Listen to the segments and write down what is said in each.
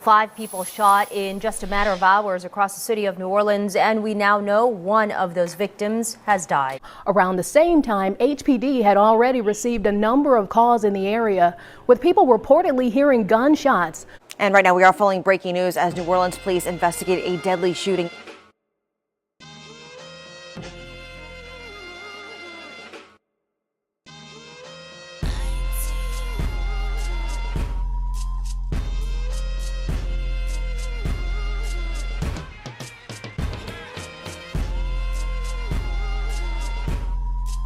5 people shot in just a matter of hours across the city of New Orleans, and we now know one of those victims has died. Around the same time, HPD had already received a number of calls in the area, with people reportedly hearing gunshots. And right now we are following breaking news as New Orleans police investigate a deadly shooting.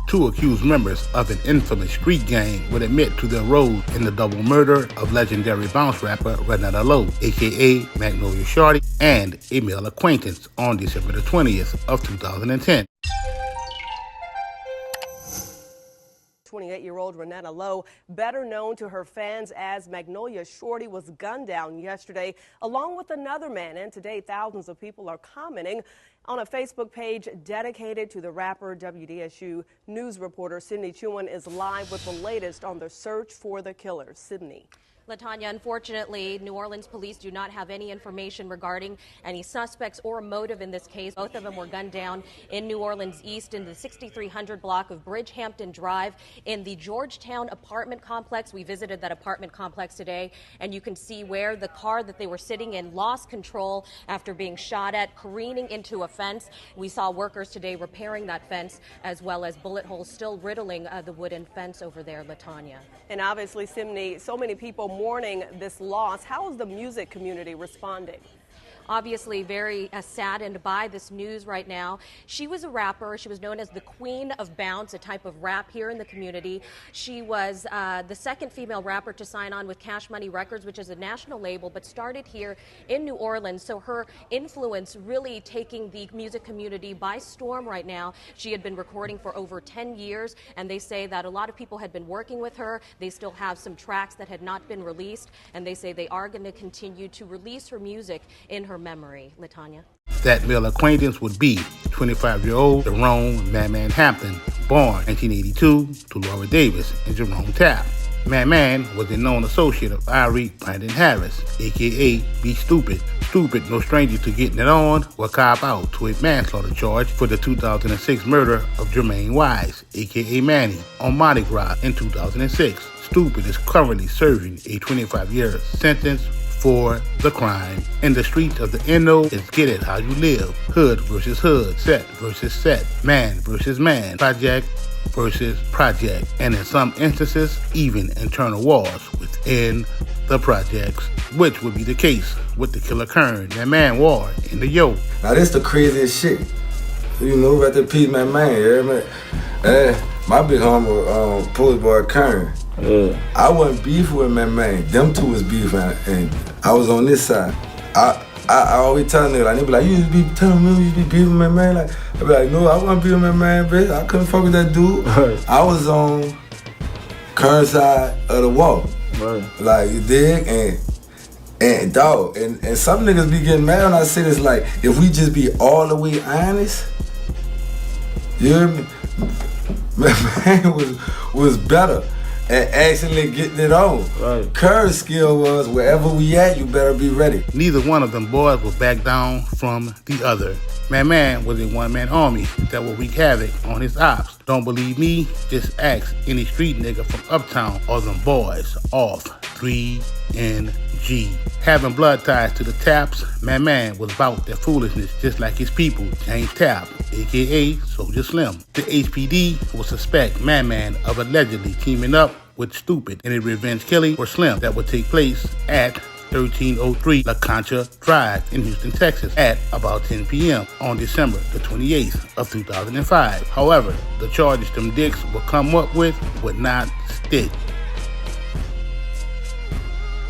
Two accused members of an infamous street gang would admit to their role in the double murder of legendary bounce rapper Renetta Lowe, aka Magnolia Shorty, and a male acquaintance on December the 20th of 2010. 28-year-old Renetta Lowe, better known to her fans as Magnolia Shorty, was gunned down yesterday along with another man, and today thousands of people are commenting on a Facebook page dedicated to the rapper. WDSU news reporter Sydney Chewin is live with the latest on the search for the killer. Sydney. LaTanya, unfortunately, New Orleans police do not have any information regarding any suspects or motive in this case. Both of them were gunned down in New Orleans East in the 6300 block of Hampton Drive in the Georgetown apartment complex. We visited that apartment complex today, and you can see where the car that they were sitting in lost control after being shot at, careening into a fence. We saw workers today repairing that fence, as well as bullet holes still riddling the wooden fence over there, LaTanya. And obviously, Simney, so many people mourning this loss. How is the music community responding? Obviously very saddened by this news right now. She was a rapper. She was known as the Queen of Bounce, a type of rap here in the community. She was the second female rapper to sign on with Cash Money Records, which is a national label, but started here in New Orleans. So her influence really taking the music community by storm right now. She had been recording for over 10 years, and they say that a lot of people had been working with her. They still have some tracks that had not been released, and they say they are going to continue to release her music in her memory. LaTanya. That male acquaintance would be 25-year-old Jerome Hampton, born 1982 to Laura Davis and Jerome Tapp. Man was a known associate of Irie Brandon Harris, aka Be Stupid. Stupid, no stranger to getting it on, will cop out to a manslaughter charge for the 2006 murder of Jermaine Wise, aka Manny, on Mardi Gras in 2006. Stupid is currently serving a 25-year sentence for the crime. In the streets of the NO is get it how you live. Hood versus hood, set versus set, man versus man, project versus project, and in some instances, even internal wars within the projects, which would be the case with the killer Kern and Man War in the Yo. Now this the craziest shit. You know, right there, Pete, man, my big homie, Police Boy Kern. I wasn't beefing with man. Them two was beefing, and I was on this side. I always tell niggas, like, they be like, you used to be telling me you used to be beefing with man. Like, I be like, no, I wasn't beefing with man, bitch. I couldn't fuck with that dude. Right. I was on Kern's side of the wall. Right. Like, you dig? And dog, and some niggas be getting mad when I say this, like, if we just be all the way honest, you hear me? Man was better at actually getting it on. Right. Kerr's skill was, wherever we at, you better be ready. Neither one of them boys will back down from the other. Man was a one-man army that will wreak havoc on his ops. Don't believe me? Just ask any street nigga from Uptown or them boys off 3NG. Having blood ties to the Taps, man was about their foolishness just like his people, James Tapp, aka Soulja Slim. The HPD will suspect Man of allegedly teaming up with Stupid in a revenge killing for Slim that would take place at 1303 La Concha Drive in Houston, Texas at about 10 p.m. on December the 28th of 2005. However, the charges them dicks will come up with would not stick.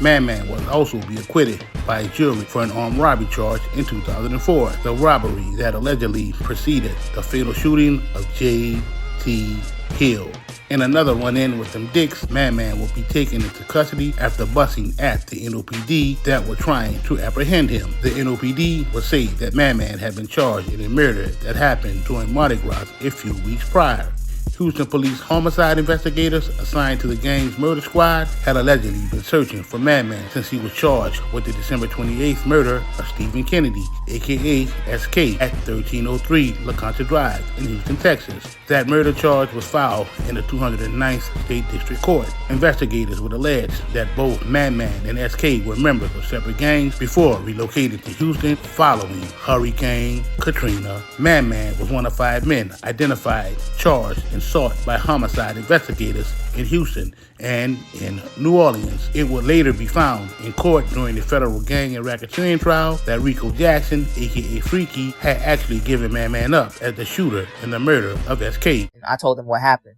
Man will also be acquitted by a jury for an armed robbery charge in 2004, the robbery that allegedly preceded the fatal shooting of J.T. Hill. In another run-in with them dicks, Man will be taken into custody after busting at the NOPD that were trying to apprehend him. The NOPD would say that Man had been charged in a murder that happened during Mardi Gras a few weeks prior. Houston police homicide investigators assigned to the gang's murder squad had allegedly been searching for Madman since he was charged with the December 28th murder of Stephen Kennedy, aka SK, at 1303 La Concha Drive in Houston, Texas. That murder charge was filed in the 209th State District Court. Investigators would allege that both Madman and SK were members of separate gangs before relocated to Houston following Hurricane Katrina. Madman was one of 5 men identified, charged, and sought by homicide investigators in Houston and in New Orleans. It would later be found in court during the federal gang and racketeering trial that Rico Jackson, aka Freaky, had actually given Madman up as the shooter in the murder of SK. I told them what happened.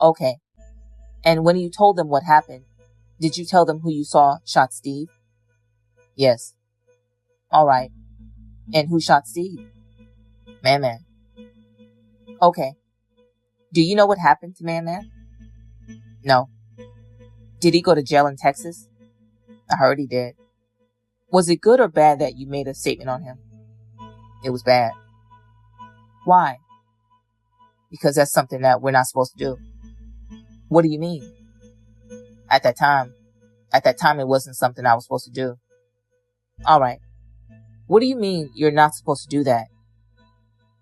Okay. And when you told them what happened, did you tell them who you saw shot Steve? Yes. All right. And who shot Steve? Man. Okay. Do you know what happened to Man? No. Did he go to jail in Texas? I heard he did. Was it good or bad that you made a statement on him? It was bad. Why? Because that's something that we're not supposed to do. What do you mean? At that time it wasn't something I was supposed to do. All right. What do you mean you're not supposed to do that?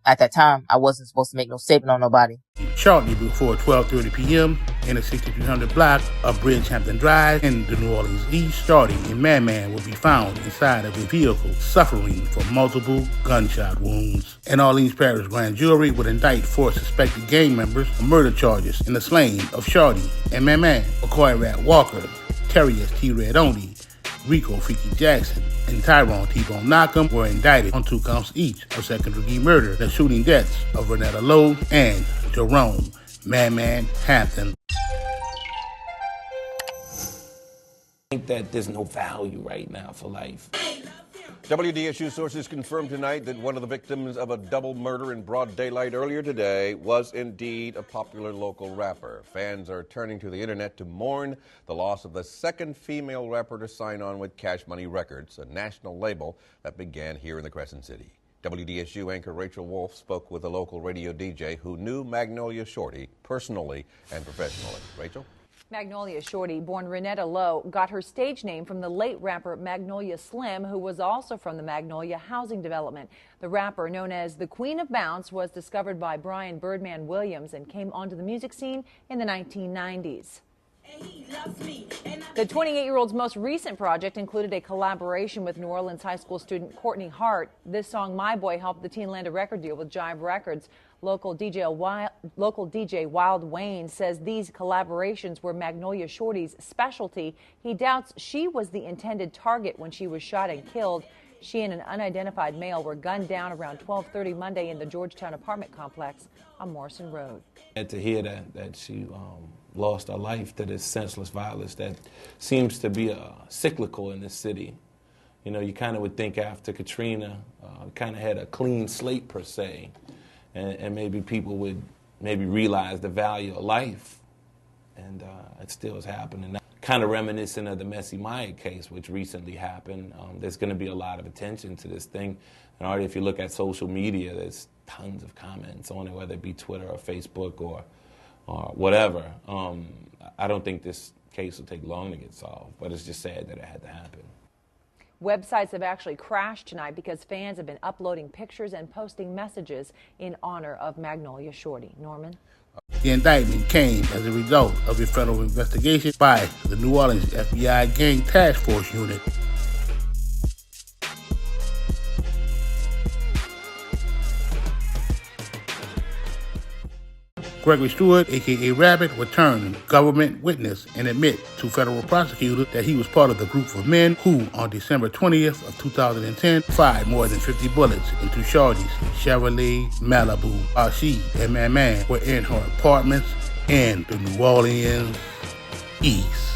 At that time, I wasn't supposed to make no statement on nobody. Shortly before 12:30 p.m. in the 6300 block of Hampton Drive in the New Orleans East, Shorty and Madman would be found inside of a vehicle suffering from multiple gunshot wounds. An Orleans Parish grand jury would indict 4 suspected gang members of murder charges in the slaying of Shorty and Madman. McCoy Rat Walker, Terry S.T. Red Only, Rico Freaky Jackson, and Tyrone T-Bone Knockham were indicted on 2 counts each of second-degree murder, the shooting deaths of Renetta Lowe and Jerome Madman Hampton. I think that there's no value right now for life. WDSU sources confirmed tonight that one of the victims of a double murder in broad daylight earlier today was indeed a popular local rapper. Fans are turning to the internet to mourn the loss of the second female rapper to sign on with Cash Money Records, a national label that began here in the Crescent City. WDSU anchor Rachel Wolf spoke with a local radio DJ who knew Magnolia Shorty personally and professionally. Rachel? Magnolia Shorty, born Renetta Lowe, got her stage name from the late rapper Magnolia Slim, who was also from the Magnolia housing development. The rapper, known as the Queen of Bounce, was discovered by Brian Birdman Williams and came onto the music scene in the 1990s. The 28-year-old's most recent project included a collaboration with New Orleans high school student Courtney Hart. This song, My Boy, helped the teen land a record deal with Jive Records. Local DJ Wild Wayne says these collaborations were Magnolia Shorty's specialty. He doubts she was the intended target when she was shot and killed. She and an unidentified male were gunned down around 12:30 Monday in the Georgetown apartment complex on Morrison Road. And to hear that she lost her life to this senseless violence that seems to be cyclical in this city. You know, you kind of would think after Katrina, kind of had a clean slate per se, and maybe people would maybe realize the value of life, and it still is happening now. Kind of reminiscent of the Messi Maya case, which recently happened. There's going to be a lot of attention to this thing, and already if you look at social media, there's tons of comments on it, whether it be Twitter or Facebook or whatever. I don't think this case will take long to get solved, but it's just sad that it had to happen. Websites have actually crashed tonight because fans have been uploading pictures and posting messages in honor of Magnolia Shorty. Norman? The indictment came as a result of a federal investigation by the New Orleans FBI Gang Task Force Unit. Gregory Stewart, a.k.a. Rabbit, would turn government witness and admit to federal prosecutors that he was part of the group of men who, on December 20th of 2010, fired more than 50 bullets into Shorty's Chevrolet Malibu while she and Man were in her apartments in the New Orleans East.